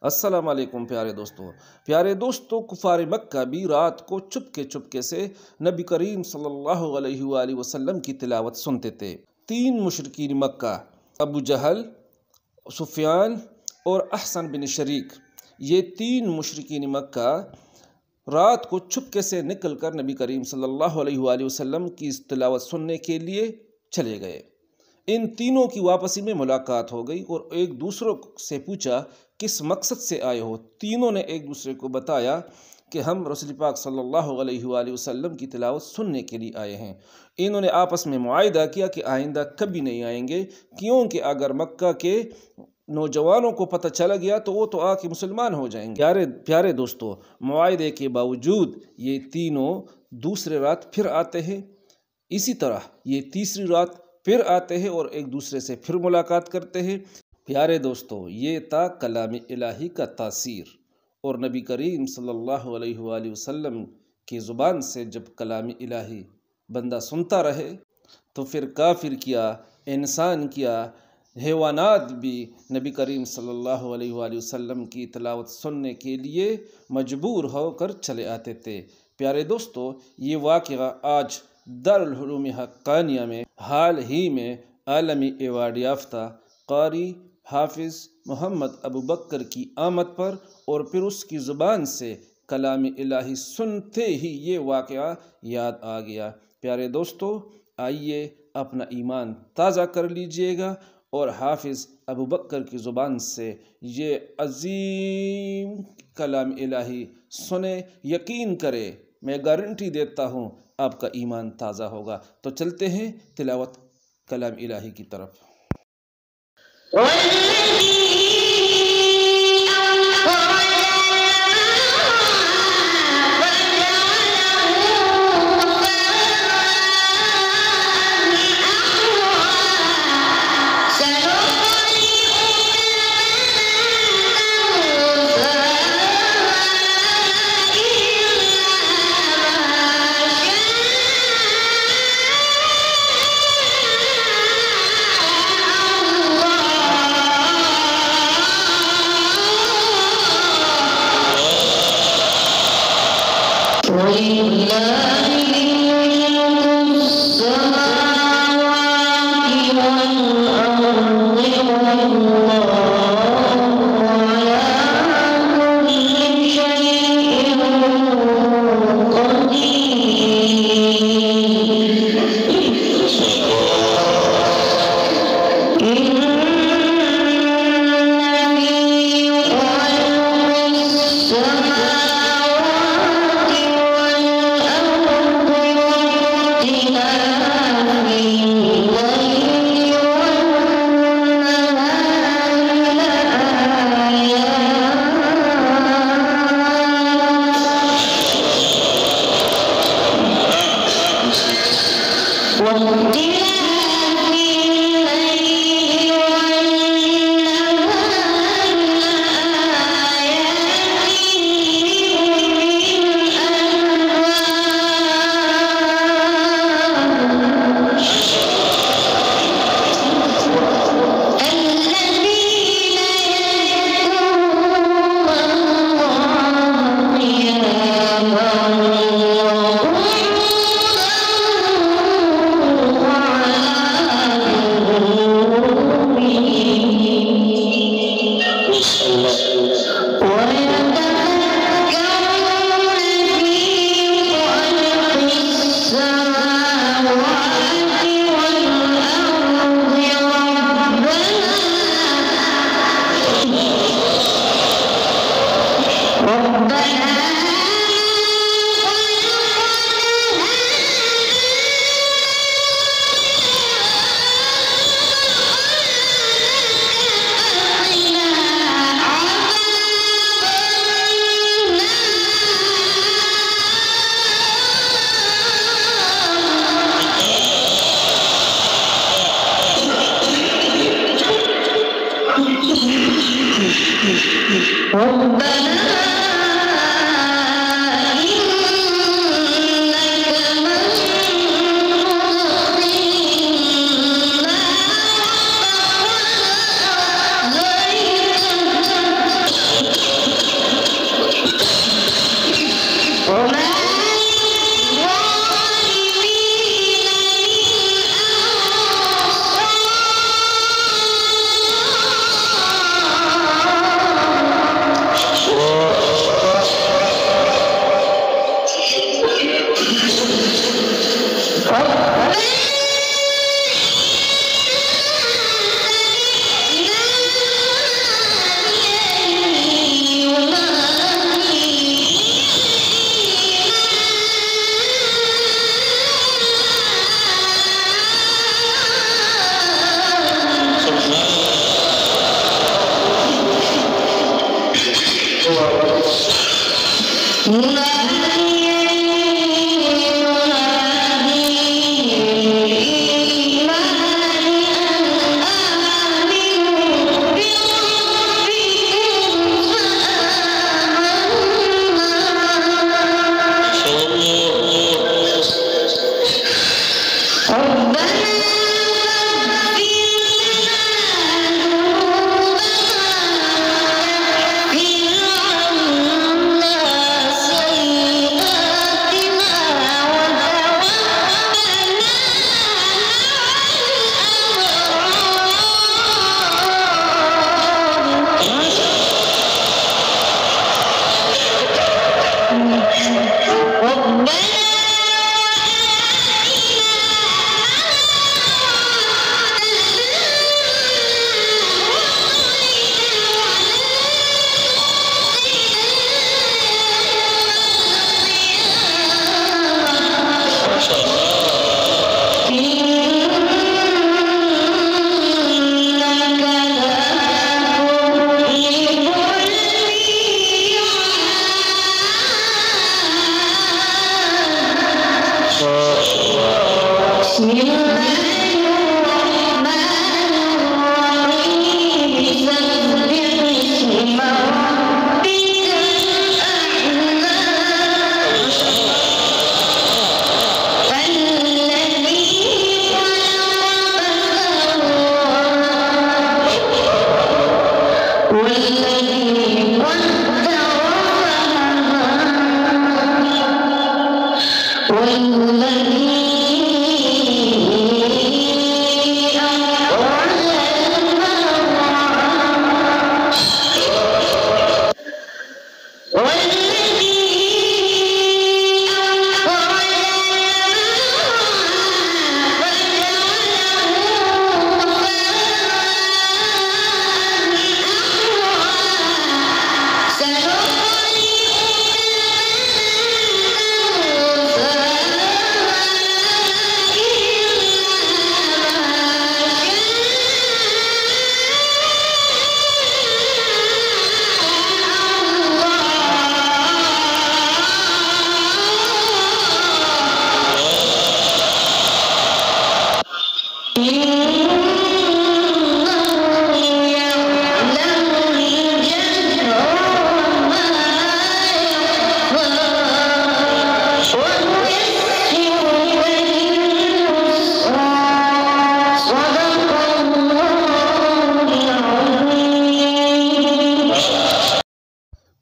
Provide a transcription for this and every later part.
السلام علیکم پیارے دوستوں کفار مکہ بھی رات کو چپکے سے نبی کریم صلی اللہ علیہ وآلہ وسلم کی تلاوت سنتے تھے۔ 3 مشرکین مکہ، ابو جہل، سفیان اور احسن بن شریک، یہ 3 مشرکین مکہ رات کو چپکے سے نکل کر نبی کریم صلی اللہ علیہ وآلہ وسلم کی تلاوت سننے کے لیے چلے گئے۔ ان تینوں کی واپسی میں ملاقات ہو گئی اور ایک دوسرے سے پوچھا کس مقصد سے آئے ہو۔ تینوں نے ایک دوسرے کو بتایا کہ ہم رسول پاک صلی اللہ علیہ وآلہ وسلم کی تلاوت سننے کے لیے آئے ہیں۔ انہوں نے آپس میں معاہدہ کیا کہ آئندہ کبھی نہیں آئیں گے، کیونکہ اگر مکہ کے نوجوانوں کو پتہ چلا گیا تو وہ تو آ کے مسلمان ہو جائیں گے۔ پیارے دوستو، معاہدے کے باوجود یہ تینوں دوسرے رات پھر آتے ہیں، اسی طرح یہ تیسری رات پھر آتے ہیں اور ایک دوسرے سے پھر ملاقات کرتے ہیں۔ پیارے دوستو، یہ تھا کلام الہی کا تاثیر، اور نبی کریم صلی اللہ علیہ وآلہ وسلم کی زبان سے جب کلام الہی بندہ سنتا رہے تو پھر کافر کیا، انسان کیا، حیوانات بھی نبی کریم صلی اللہ علیہ وآلہ وسلم کی تلاوت سننے کے لیے مجبور ہو کر چلے آتے تھے۔ پیارے دوستو، یہ واقعہ آج دارالعلوم حقانیہ میں حال ہی میں عالمی ایوارڈ یافتہ قاری حافظ محمد ابو بکر کی آمد پر اور پھر اس کی زبان سے کلام الہی سنتے ہی یہ واقعہ یاد آ گیا۔ پیارے دوستو، آئیے اپنا ایمان تازہ کر لیجئے گا اور حافظ ابو بکر کی زبان سے یہ عظیم کلام الہی سنیں، یقین کرے، میں گارنٹی دیتا ہوں آپ کا ایمان تازہ ہوگا۔ تو چلتے ہیں تلاوت کلام الہی کی طرف۔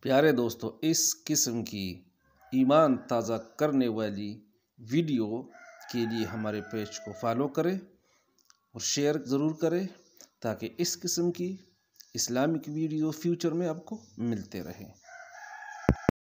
प्यारे दोस्तों, इस किस्म की ईमान ताज़ा करने वाली वीडियो के लिए हमारे पेज को फॉलो करें और शेयर ज़रूर करें ताकि इस किस्म की इस्लामिक वीडियो फ्यूचर में आपको मिलते रहें।